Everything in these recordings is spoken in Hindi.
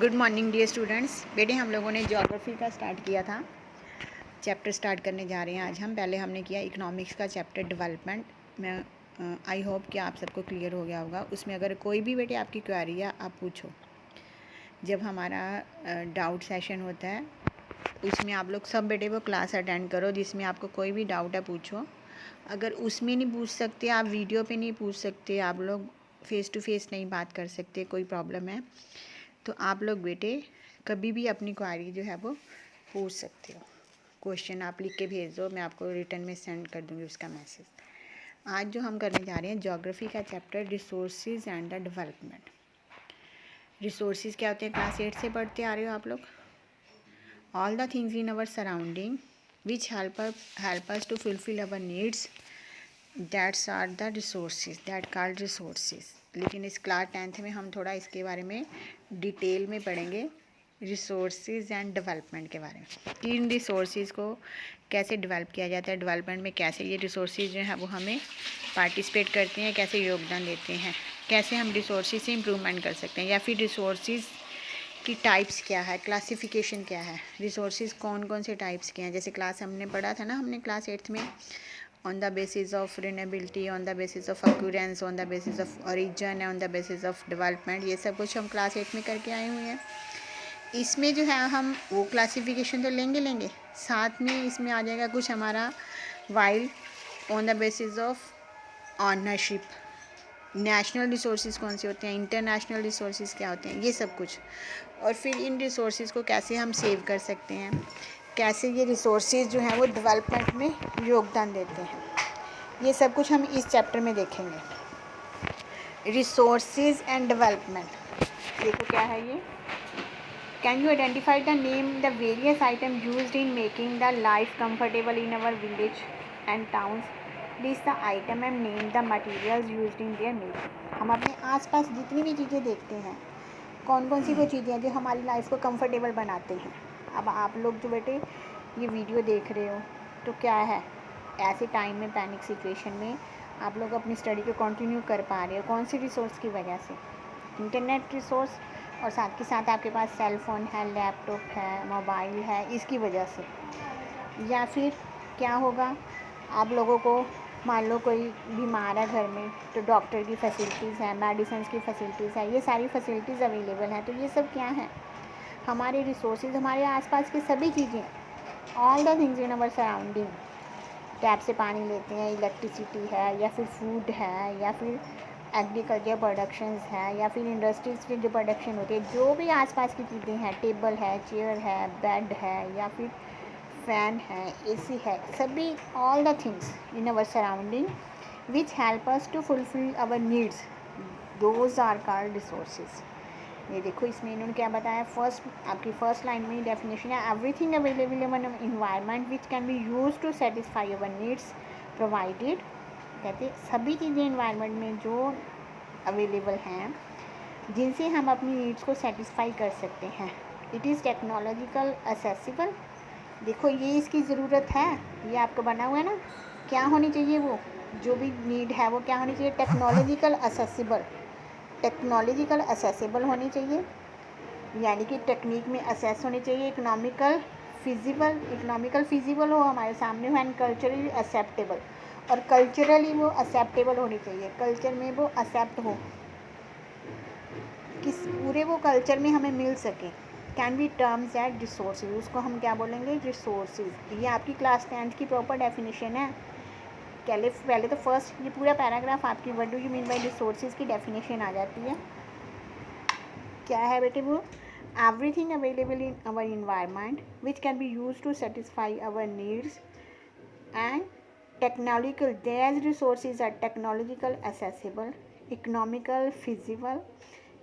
Good morning dear students. बेटे हम लोगों ने ज्योग्राफी का स्टार्ट किया था, चैप्टर स्टार्ट करने जा रहे हैं आज हम। पहले हमने किया इकोनॉमिक्स का चैप्टर डेवलपमेंट। मैं आई होप कि आप सबको क्लियर हो गया होगा। उसमें अगर कोई भी बेटे आपकी क्वेरी है आप पूछो। जब हमारा डाउट सेशन होता है उसमें आप लोग सब बेटे वो क्लास अटेंड करो, जिसमें आपको कोई भी डाउट है पूछो। अगर उसमें नहीं पूछ सकते, आप वीडियो पे नहीं पूछ सकते, आप लोग फ़ेस टू फेस नहीं बात कर सकते, कोई प्रॉब्लम है तो आप लोग बेटे कभी भी अपनी क्वेरी जो है वो पूछ सकते हो। क्वेश्चन आप लिख के भेज दो, मैं आपको रिटर्न में सेंड कर दूँगी उसका मैसेज। आज जो हम करने जा रहे हैं ज्योग्राफी का chapter resources and the development. Resources क्या होते हैं, क्लास 8 से पढ़ते आ रहे हो आप लोग। All the things in our surrounding which help us to fulfill our needs, that's are the resources, that called resources. लेकिन इस क्लास 10th में हम थोड़ा इसके बारे में डिटेल में पढ़ेंगे, रिसोर्सेज एंड डेवलपमेंट के बारे में कि इन रिसोर्सेज को कैसे डेवलप किया जाता है, डेवलपमेंट में कैसे ये रिसोर्सेज जो है वो हमें पार्टिसिपेट करते हैं, कैसे योगदान देते हैं, कैसे हम रिसोर्सेज से इम्प्रूवमेंट कर सकते हैं, या फिर रिसोर्सेज की टाइप्स क्या है, क्लासिफिकेशन क्या है, रिसोर्सेज कौन कौन से टाइप्स के हैं। जैसे क्लास हमने पढ़ा था ना, हमने क्लास 8th में on the basis of renewability, on the basis of occurrence, on the basis of origin, on the basis of development, ये सब कुछ हम क्लास 8 में करके आए हुए हैं। इसमें जो है हम वो क्लासिफिकेशन तो लेंगे, साथ में इसमें आ जाएगा कुछ हमारा wild on the basis of ownership, national resources कौन से होते हैं, इंटरनेशनल रिसोर्सेज क्या होते हैं, ये सब कुछ। और फिर इन रिसोर्सेज को कैसे हम सेव कर सकते हैं, कैसे ये रिसोर्सेज जो हैं वो डेवलपमेंट में योगदान देते हैं, ये सब कुछ हम इस चैप्टर में देखेंगे। रिसोर्सेज एंड डेवलपमेंट, देखो क्या है ये। Can you identify the name the various item used in making the life comfortable in our village and towns, list the item and name the materials used in their making. हम अपने आसपास जितनी भी चीज़ें देखते हैं, कौन कौन सी वो चीज़ें हैं जो हमारी लाइफ को कंफर्टेबल बनाते हैं। अब आप लोग जो बेटे ये वीडियो देख रहे हो तो क्या है, ऐसे टाइम में पैनिक सिचुएशन में आप लोग अपनी स्टडी को कंटिन्यू कर पा रहे हो, कौन सी रिसोर्स की वजह से, इंटरनेट रिसोर्स, और साथ के साथ आपके पास सेल फ़ोन है, लैपटॉप है, मोबाइल है, इसकी वजह से। या फिर क्या होगा, आप लोगों को मान लो कोई बीमार है घर में तो डॉक्टर की फैसिलिटीज़ है, मेडिसिन की फैसिलिटीज़ है, ये सारी फैसिलिटीज़ अवेलेबल हैं। तो ये सब क्या है, हमारे रिसोर्सेज, हमारे आसपास की सभी चीज़ें, all the things in our surrounding. Tap से पानी लेते हैं, इलेक्ट्रिसिटी है, या फिर फूड है, या फिर एग्रीकल्चर प्रोडक्शंस है, या फिर इंडस्ट्रीज की जो प्रोडक्शन होती है, जो भी आसपास की चीज़ें हैं, टेबल है, चेयर है, बेड है, या फिर फैन है, एसी है, सभी all the things in our surrounding which help us to fulfill our needs, those are called resources. ये देखो इसमें इन्होंने क्या बताया, आपकी फर्स्ट लाइन में ही डेफिनेशन है, everything available in environment which can be use to satisfy our needs provided. कहते सभी चीज़ें इन्वायरमेंट में जो अवेलेबल हैं जिनसे हम अपनी नीड्स को सेटिस्फाई कर सकते हैं। It is technological accessible. देखो ये इसकी ज़रूरत है, ये आपको बना हुआ है ना, क्या होनी चाहिए, वो जो भी नीड है वो क्या होनी चाहिए, टेक्नोलॉजिकल असेसिबल। टेक्नोलॉजिकल असेसिबल होनी चाहिए, यानी कि टेक्निक में असेस होनी चाहिए। इकोनॉमिकल फिजिबल हो हमारे सामने हो, एंड कल्चरली एक्सेप्टेबल, और कल्चरली वो एक्सेप्टेबल होनी चाहिए, कल्चर में वो एक्सेप्ट हो, किस पूरे वो कल्चर में हमें मिल सके। Can be terms at resources, उसको हम क्या बोलेंगे, रिसोर्सेज। ये आपकी क्लास 10th की प्रॉपर डेफिनेशन है। पहले तो फर्स्ट ये पूरा पैराग्राफ आपकी what do you mean by resources की डेफिनेशन आ जाती है। क्या है बेटे वो, everything available in our environment which can be use to satisfy our needs and technological, there resources are technological accessible, economical feasible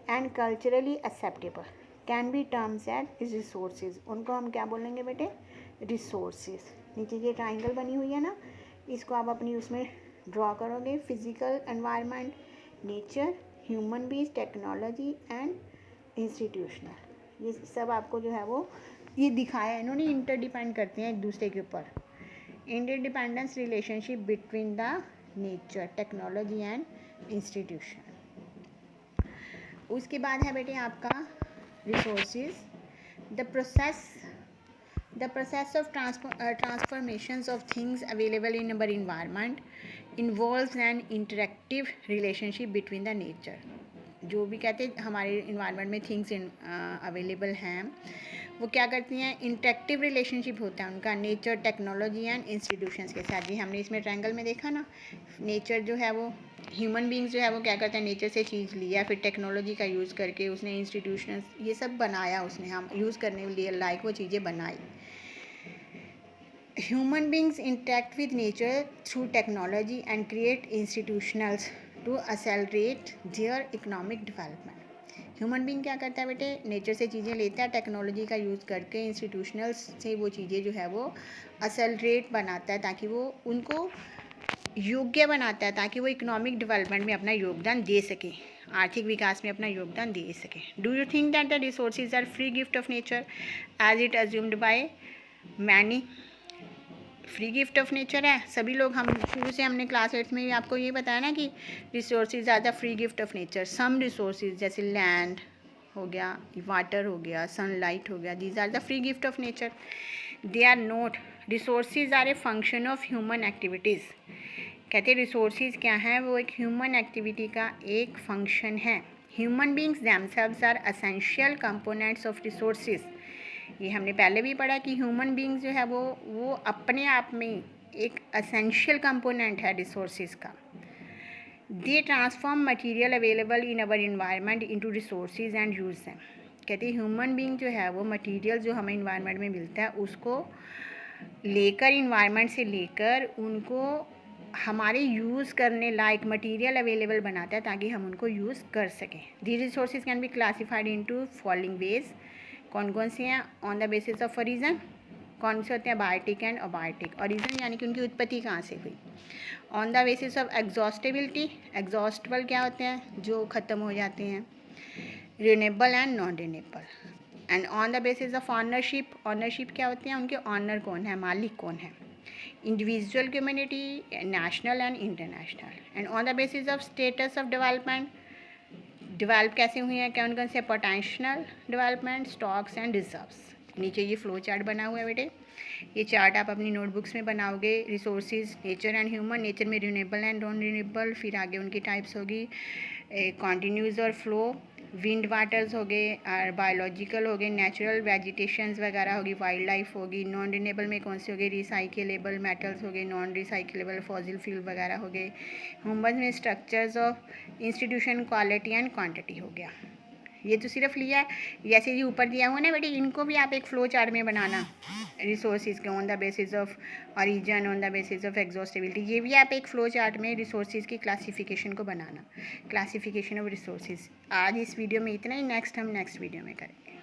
and culturally acceptable, can be terms at resources. उनको हम क्या बोलेंगे बेटे, रिसोर्सेज। नीचे ये ट्राइंगल बनी हुई है ना, इसको आप अपनी उसमें ड्रॉ करोगे, फिजिकल एनवायरनमेंट, नेचर, ह्यूमन बीज, टेक्नोलॉजी एंड इंस्टीट्यूशनल। ये सब आपको जो है वो ये दिखाया है इन्होंने, इंटरडिपेंड करते हैं एक दूसरे के ऊपर। Interdependence relationship between the nature, technology and institution. उसके बाद है बेटे आपका resources. The process of transformations of things available in our environment involves an interactive relationship between the nature. जो भी कहते हैं हमारे इन्वायरमेंट में थिंग्स अवेलेबल हैं वो क्या करती हैं, इंटरेक्टिव रिलेशनशिप होता है उनका नेचर, टेक्नोलॉजी एंड इंस्टीट्यूशंस के साथ। जी हमने इसमें ट्रायंगल में देखा ना, नेचर जो है वो ह्यूमन बींग्स जो है वो क्या करते हैं, नेचर से चीज़ लिया, फिर टेक्नोलॉजी का यूज़ करके उसने इंस्टीट्यूशंस ये सब बनाया, उसने हम यूज़ करने के लिए लाइक वो चीज़ें बनाई। Human beings interact with nature through technology and create institutionals to accelerate their economic development. Human being क्या करता है बेटे, नेचर से चीज़ें लेता है, टेक्नोलॉजी का यूज़ करके इंस्टीट्यूशनल्स से वो चीज़ें जो है वो एक्सेलरेट बनाता है ताकि वो उनको योग्य बनाता है, ताकि वो इकोनॉमिक डेवलपमेंट में अपना योगदान दे सके, आर्थिक विकास में अपना योगदान दे सके। Do you think that the resources are free gift of nature as it assumed by many? Free gift of nature है, सभी लोग, हम शुरू से हमने क्लास 8 में भी आपको ये बताया ना कि resources are the free gift of nature. Some resources जैसे लैंड हो गया, वाटर हो गया, सनलाइट हो गया, these are the free gift of nature. They are not, resources are a function of human activities. कहते हैं रिसोर्सेज क्या है, वो एक ह्यूमन एक्टिविटी का एक फंक्शन है। Human beings themselves are essential components of resources. ये हमने पहले भी पढ़ा कि ह्यूमन बींग्स जो है वो अपने आप में एक एसेंशियल कंपोनेंट है रिसोर्सेज का। They transform material available in our environment into resources and use them. कहते हैं ह्यूमन बींग जो है वो मटेरियल जो हमें इन्वायरमेंट में मिलता है उसको लेकर, इन्वायरमेंट से लेकर उनको हमारे यूज़ करने लायक मटेरियल अवेलेबल बनाता है ताकि हम उनको यूज़ कर सकें। दी resources can be classified into following veg. कौन कौन से हैं? On the basis of origin. कौन से होते हैं? Biotic and abiotic. ओरिजन यानी कि उनकी उत्पत्ति कहाँ से हुई। On the basis of exhaustibility, exhaustible क्या होते हैं? जो ख़त्म हो जाते हैं। Renewable and non renewable. And on the basis of ownership, ownership क्या होते हैं? उनके ऑनर कौन है, मालिक कौन है। Individual, community, national and international. And on the basis of status of development, develop कैसे हुई है, कौन कौन से potential development, stocks and reserves. नीचे ये फ्लो चार्ट बना हुआ है बेटे, ये चार्ट आप अपनी नोटबुक्स में बनाओगे। Resources, nature and human, nature में रिन्यूएबल एंड नॉन रिन्यूएबल, फिर आगे उनकी टाइप्स होगी, कॉन्टीन्यूस और फ्लो, विंड वाटर्स हो गए और बायोलॉजिकल हो गए, नेचुरल वेजिटेशंस वगैरह होगी, वाइल्ड लाइफ होगी। नॉन रिन्यूएबल में कौन से हो गए? रिसाइकेलेबल मेटल्स हो गए, नॉन रिसाइकेलेबल फॉसिल फ्यूल वगैरह हो गए। ह्यूमन में structures of institution, quality and quantity हो गया। ये तो सिर्फ लिया है, जैसे ये ऊपर दिया हुआ ना बेटे, इनको भी आप एक फ्लो चार्ट में बनाना। रिसोर्सेज के on the basis of origin, on the basis of exhaustibility, ये भी आप एक फ्लो चार्ट में रिसोर्सेज की क्लासिफिकेशन को बनाना। Classification of resources. आज इस वीडियो में इतना ही, नेक्स्ट हम नेक्स्ट वीडियो में करेंगे।